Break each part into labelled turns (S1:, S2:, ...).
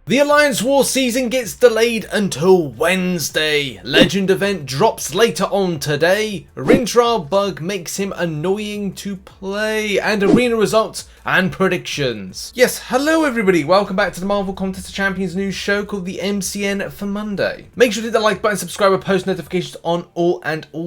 S1: The Alliance War season gets delayed until Wednesday. Legend event drops later on today. Rintrah Bug makes him annoying to play. And arena results and predictions. Yes, hello everybody. Welcome back to the Marvel Contest of Champions news show called the MCN for Monday. Make sure to hit the like button, subscribe, and post notifications on all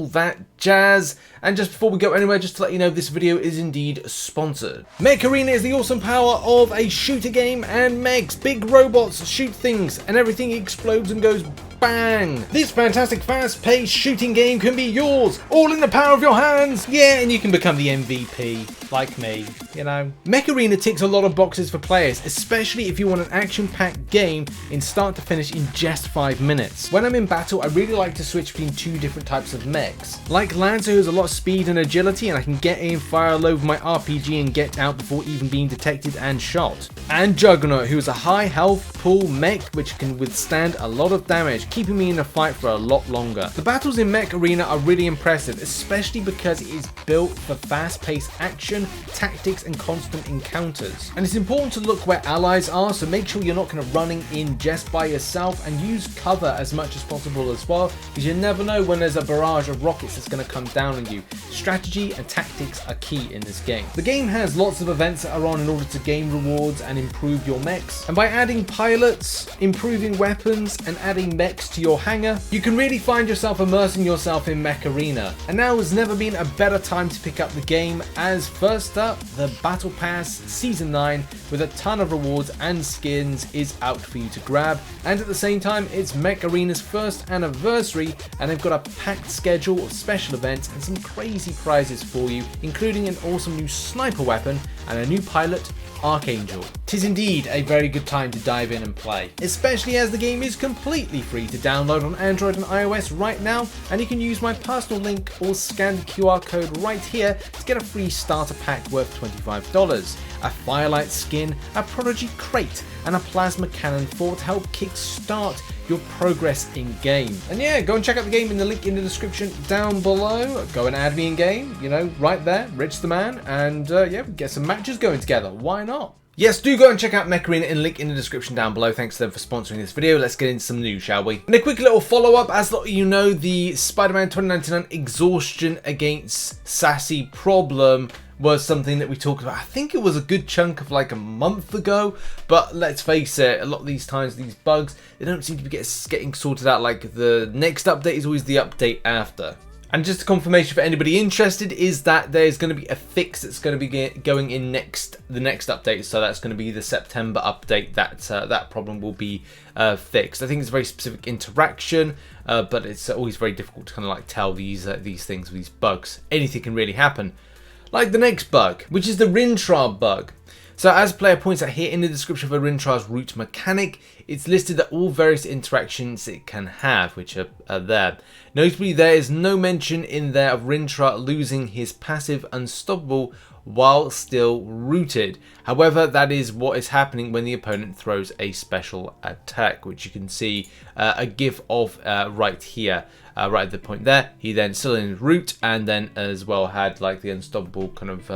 S1: that jazz. And just before we go anywhere, just to let you know, this video is indeed sponsored. Mech Arena is the awesome power of a shooter game, and mechs, big robots, shoot things, and everything explodes and goes bang. This fantastic fast-paced shooting game can be yours, all in the power of your hands. Yeah, and you can become the MVP, like me, you know. Mech Arena ticks a lot of boxes for players, especially if you want an action-packed game in start to finish in just 5 minutes. When I'm in battle, I really like to switch between two different types of mechs. Like Lancer, who has a lot of speed and agility, and I can get in, fire a load with my RPG and get out before even being detected and shot. And Juggernaut, who is a high health pool mech which can withstand a lot of damage, keeping me in a fight for a lot longer. The battles in Mech Arena are really impressive, especially because it is built for fast-paced action, tactics, and constant encounters. And it's important to look where allies are, so make sure you're not kind of running in just by yourself, and use cover as much as possible as well, because you never know when there's a barrage of rockets that's going to come down on you. Strategy and tactics are key in this game. The game has lots of events that are on in order to gain rewards and improve your mechs, and by adding pilots, improving weapons, and adding mechs to your hangar, you can really find yourself immersing yourself in Mech Arena. And now has never been a better time to pick up the game, as first up, the Battle Pass Season 9 with a ton of rewards and skins is out for you to grab, and at the same time it's Mech Arena's first anniversary, and they've got a packed schedule of special events and some crazy prizes for you, including an awesome new sniper weapon and a new pilot, Archangel. 'Tis indeed a very good time to dive in and play, especially as the game is completely free to download on Android and iOS right now, and you can use my personal link or scan the QR code right here to get a free starter pack worth $25, a Firelight skin, a Prodigy crate, and a plasma cannon for to help kickstart your progress in game. And yeah, go and check out the game in the link in the description down below. Go and add me in game, you know, right there, RichTheMan, and yeah, we get some matches going together. Why not? Yes, do go and check out Mech Arena in the link in the description down below. Thanks to them for sponsoring this video. Let's get into some news, shall we? And a quick little follow-up. As a lot of you know, the Spiderman 2099 Exhaustion against Sassy problem was something that we talked about. I think it was a good chunk of like a month ago, but let's face it, a lot of these times, these bugs, they don't seem to be getting sorted out. Like the next update is always the update after. And just a confirmation for anybody interested is that there's going to be a fix that's going to be going in the next update. So that's going to be the September update. That problem will be fixed. I think it's a very specific interaction, but it's always very difficult to kind of like tell these things, these bugs. Anything can really happen. Like the next bug, which is the Rintrah Bug. So as player points out here in the description for Rintrah's root mechanic, it's listed that all various interactions it can have, which are there. Notably, there is no mention in there of Rintrah losing his passive Unstoppable while still rooted. However, that is what is happening when the opponent throws a special attack, which you can see a gif of right here. Right at the point there, he then still in root, and then as well had like the Unstoppable kind of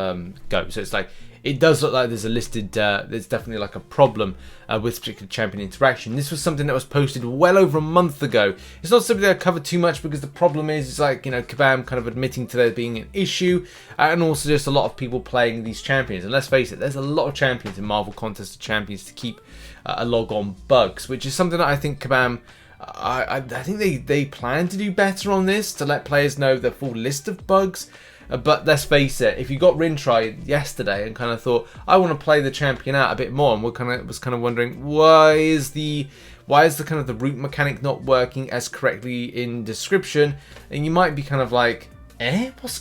S1: go. So it's like, it does look like there's a listed, there's definitely like a problem with particular champion interaction. This was something that was posted well over a month ago. It's not something that I covered too much because the problem is, it's like, you know, Kabam kind of admitting to there being an issue, and also just a lot of people playing these champions. And let's face it, there's a lot of champions in Marvel Contest of Champions to keep a log on bugs, which is something that I think Kabam, I think they plan to do better on this, to let players know the full list of bugs. But let's face it, if you got Rintrah yesterday and kind of thought, I want to play the champion out a bit more, and was kind of wondering why is the kind of the root mechanic not working as correctly in description, and you might be kind of like,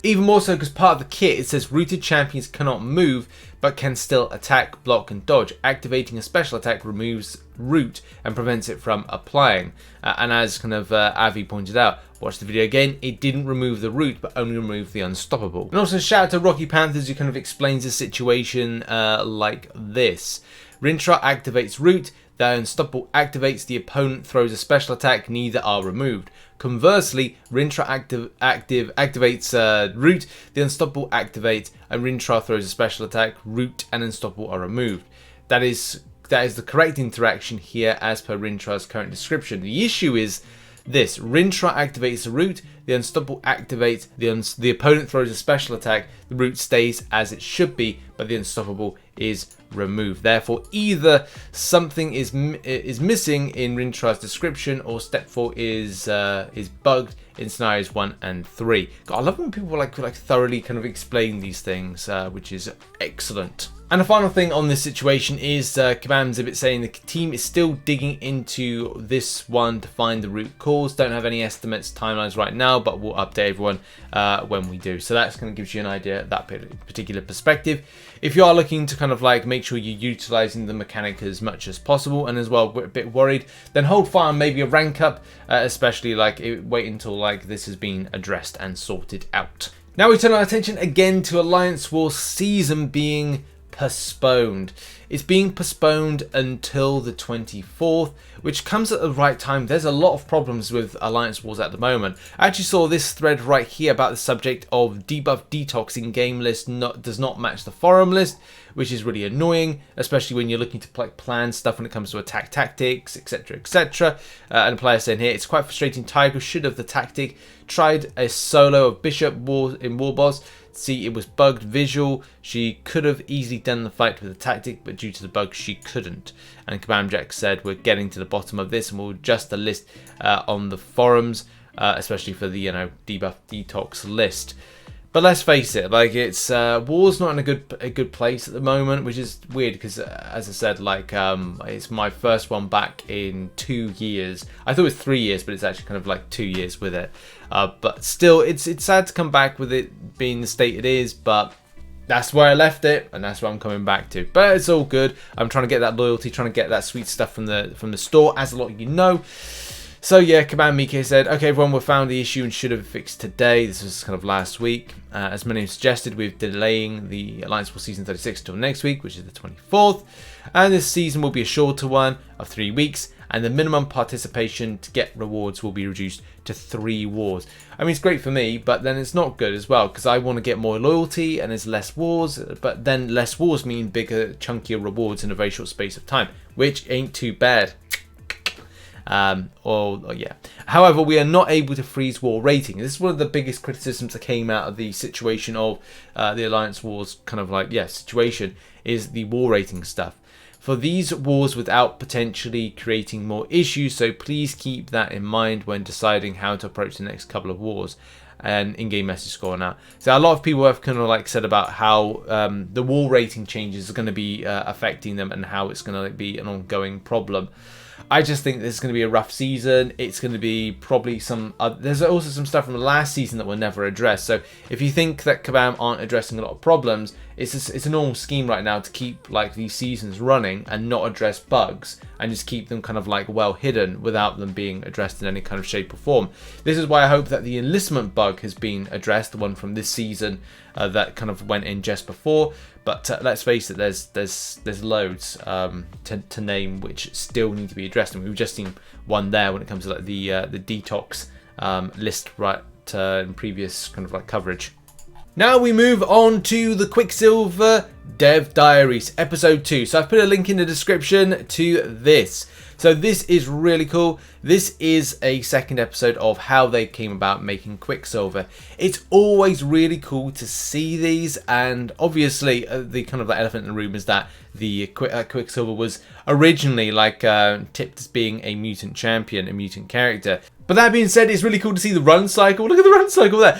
S1: even more so because part of the kit it says rooted champions cannot move but can still attack, block, and dodge. Activating a special attack removes root and prevents it from applying. And as kind of Avi pointed out, watch the video again, it didn't remove the root but only removed the Unstoppable. And also shout out to Rocky Panthers, who kind of explains the situation like this. Rintrah activates root, the Unstoppable activates, the opponent throws a special attack, neither are removed. Conversely, Rintrah activates root, the Unstoppable activates, and Rintrah throws a special attack, root and Unstoppable are removed. That is the correct interaction here as per Rintrah's current description. The issue is this: Rintrah activates the root, the unstoppable activates, the opponent throws a special attack, the root stays as it should be, but the unstoppable is removed. Therefore, either something is missing in Rintrah's description, or step 4 is bugged in scenarios 1 and 3. God, I love when people like thoroughly kind of explain these things, which is excellent. And the final thing on this situation is Kabam's a bit saying the team is still digging into this one to find the root cause. Don't have any estimates, timelines right now, but we'll update everyone when we do. So that's going to give you an idea of that particular perspective. If you are looking to kind of like make sure you're utilizing the mechanic as much as possible, and as well we're a bit worried, then hold fire on maybe a rank up, especially like wait until like this has been addressed and sorted out. Now we turn our attention again to Alliance Wars season being postponed. It's being postponed until the 24th, which comes at the right time. There's a lot of problems with Alliance Wars at the moment. I actually saw this thread right here about the subject of debuff detox in game list does not match the forum list, which is really annoying, especially when you're looking to plan stuff when it comes to attack tactics, etc, etc. And a player saying here, it's quite frustrating. Tiger should have the tactic. Tried a solo of Bishop in War Boss. See, it was bugged visual. She could have easily done the fight with the tactic, but due to the bug, she couldn't. And Kabam Jack said, we're getting to the bottom of this, and we'll adjust the list on the forums, especially for the debuff detox list. But let's face it, like it's War's not in a good place at the moment, which is weird because, as I said, like it's my first one back in 2 years. I thought it was 3 years, but it's actually kind of like 2 years with it. But still, it's sad to come back with it being the state it is, but that's where I left it, and that's what I'm coming back to. But it's all good. I'm trying to get that loyalty, trying to get that sweet stuff from the store, as a lot of you know. So yeah, Kabam Mike said, okay everyone, we found the issue and should have fixed today. This was kind of last week. As many have suggested, we're delaying the Alliance War Season 36 until next week, which is the 24th. And this season will be a shorter one of 3 weeks. And the minimum participation to get rewards will be reduced to 3 wars. I mean, it's great for me, but then it's not good as well, because I want to get more loyalty and there's less wars. But then less wars mean bigger, chunkier rewards in a very short space of time, which ain't too bad. Yeah. However, we are not able to freeze war rating. This is one of the biggest criticisms that came out of the situation of the Alliance Wars kind of like, situation, is the war rating stuff. For these wars without potentially creating more issues, so please keep that in mind when deciding how to approach the next couple of wars. And in-game message score now. So a lot of people have kind of like said about how the war rating changes are going to be affecting them and how it's going to be an ongoing problem. I just think this is going to be a rough season. It's going to be probably some... there's also some stuff from the last season that were never addressed. So if you think that Kabam aren't addressing a lot of problems, it's a normal scheme right now to keep like these seasons running and not address bugs and just keep them kind of like well hidden without them being addressed in any kind of shape or form. This is why I hope that the enlistment bug has been addressed, the one from this season that kind of went in just before. But let's face it, there's loads to name which still need to be addressed, and we've just seen one there when it comes to like the detox list right in previous kind of like coverage. Now we move on to the Quicksilver Dev Diaries episode 2. So I've put a link in the description to this. So this is really cool. This is a second episode of how they came about making Quicksilver. It's always really cool to see these, and obviously the kind of the elephant in the room is that the Quicksilver was originally like tipped as being a mutant champion, a mutant character. But that being said, it's really cool to see the run cycle. Look at the run cycle there.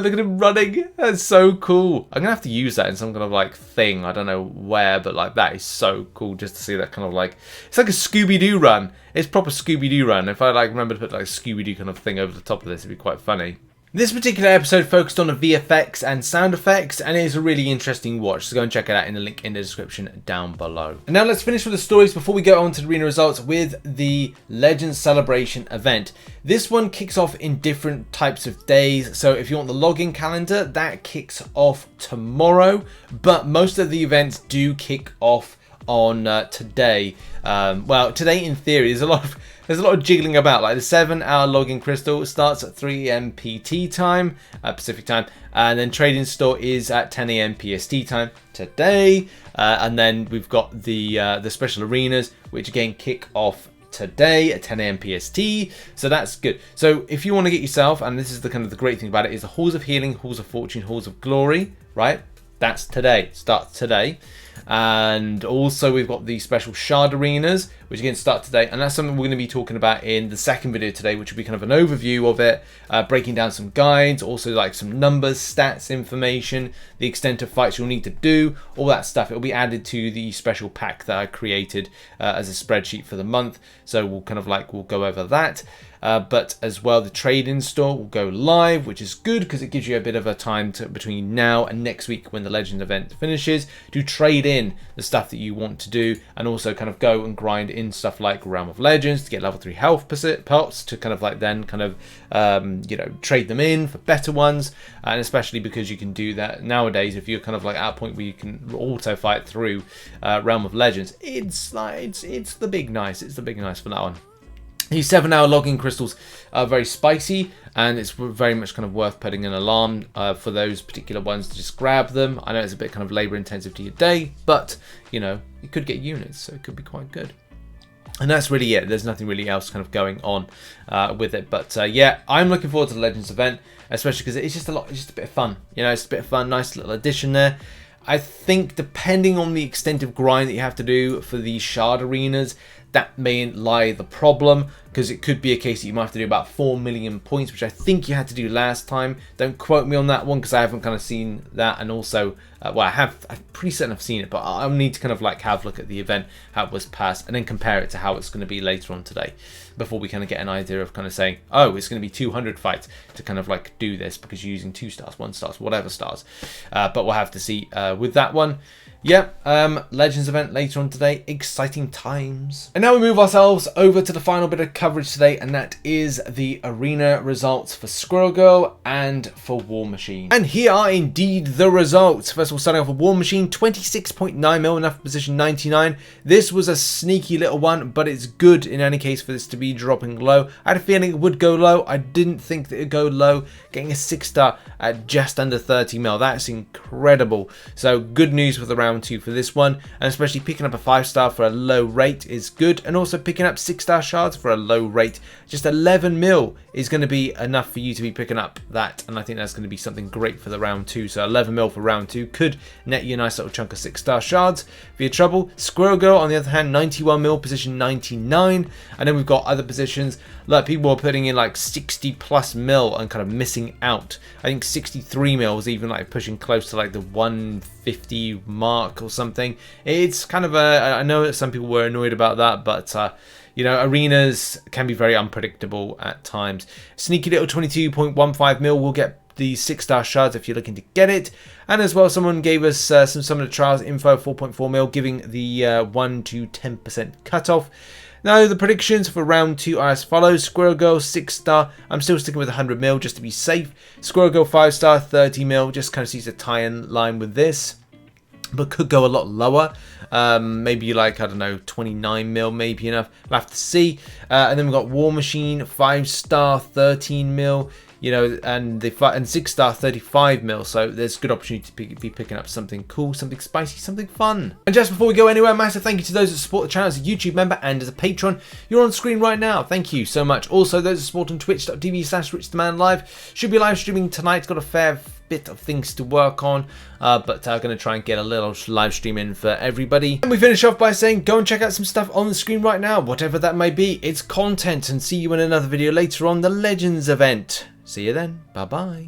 S1: Look at him running. That's so cool. I'm going to have to use that in some kind of like thing. I don't know where, but like that is so cool just to see that kind of like... It's like a Scooby-Doo run. It's proper Scooby-Doo run. If I like remember to put like a Scooby-Doo kind of thing over the top of this, it'd be quite funny. This particular episode focused on the VFX and sound effects, and it is a really interesting watch, so go and check it out in the link in the description down below. And now let's finish with the stories before we go on to the arena results with the Legends Celebration event. This one kicks off in different types of days, so if you want the login calendar, that kicks off tomorrow, but most of the events do kick off on today. Well, today in theory, there's a lot of jiggling about. Like the 7-hour login crystal starts at 3 AM PT time, Pacific time, and then trading store is at 10 AM PST time today. And then we've got the special arenas, which again kick off today at 10 AM PST, so that's good. So if you want to get yourself, and this is the kind of the great thing about it, is the Halls of Healing, Halls of Fortune, Halls of Glory, right? That's today, starts today. And also we've got the special shard arenas, which again start today, and that's something we're going to be talking about in the second video today, which will be kind of an overview of it, breaking down some guides, also like some numbers, stats, information, the extent of fights you'll need to do, all that stuff. It'll be added to the special pack that I created as a spreadsheet for the month, so we'll kind of like, we'll go over that. But as well, the trade-in store will go live, which is good because it gives you a bit of a time between now and next week when the Legends event finishes to trade in the stuff that you want to do, and also kind of go and grind in stuff like Realm of Legends to get level 3 health pots to kind of like then kind of you know, trade them in for better ones. And especially because you can do that nowadays if you're kind of like at a point where you can auto fight through Realm of Legends. It's like it's the big nice. It's the big nice for that one. These 7-hour login crystals are very spicy, and it's very much kind of worth putting an alarm for those particular ones to just grab them. I know it's a bit kind of labor intensive to your day, but you know, you could get units, so it could be quite good. And that's really it. There's nothing really else kind of going on with it. But yeah, I'm looking forward to the Legends event, especially because it's just it's just a bit of fun. You know, it's a bit of fun, nice little addition there. I think depending on the extent of grind that you have to do for these shard arenas, that may lie the problem, because it could be a case that you might have to do about 4 million points, which I think you had to do last time. Don't quote me on that one because I haven't kind of seen that, and also well, I'm pretty certain I've seen it, but I'll need to kind of like have a look at the event, how it was passed, and then compare it to how it's going to be later on today, before we kind of get an idea of kind of saying, oh, it's going to be 200 fights to kind of like do this because you're using 2 stars, 1 stars, whatever stars. But we'll have to see with that one. Yeah, Legends event later on today. Exciting times. And now we move ourselves over to the final bit of coverage today, and that is the arena results for Squirrel Girl and for War Machine. And here are indeed the results. First of all, starting off with War Machine, 26.9 mil, enough position 99. This was a sneaky little one, but it's good in any case for this to be dropping low. I had a feeling it would go low. I didn't think that it would go low. Getting a 6-star at just under 30 mil. That's incredible. So good news for the round 2 for this one, and especially picking up a 5-star for a low rate is good, and also picking up 6-star shards for a low rate. Just 11 mil is going to be enough for you to be picking up that, and I think that's going to be something great for the round 2. So 11 mil for round 2 could net you a nice little chunk of 6-star shards for your trouble. Squirrel Girl on the other hand, 91 mil, position 99, and then we've got other positions like people are putting in like 60 plus mil and kind of missing out. I think 63 mil is even like pushing close to like the 150 mark or something. It's kind of I know that some people were annoyed about that, but you know, arenas can be very unpredictable at times. Sneaky little 22.15 mil will get the 6-star shards if you're looking to get it. And as well, someone gave us some of the trials info, 4.4 mil, giving the 1 to 10% cutoff. Now, the predictions for round 2 are as follows. Squirrel Girl, 6-star. I'm still sticking with 100 mil just to be safe. Squirrel Girl, 5-star, 30 mil. Just kind of sees a tie-in line with this, but could go a lot lower. Maybe like, I don't know, 29 mil, maybe enough. We'll have to see. And then we've got War Machine, 5-star, 13 mil. You know, and 6-star 35 mil, so there's good opportunity to be picking up something cool, something spicy, something fun. And just before we go anywhere, massive thank you to those that support the channel as a YouTube member and as a patron. You're on screen right now, thank you so much. Also, those that support on twitch.tv/RichTheMan live should be live streaming tonight. Got a fair bit of things to work on, but I'm going to try and get a little live stream in for everybody. And we finish off by saying go and check out some stuff on the screen right now, whatever that may be. It's content, and see you in another video later on the Legends event. See you then. Bye bye.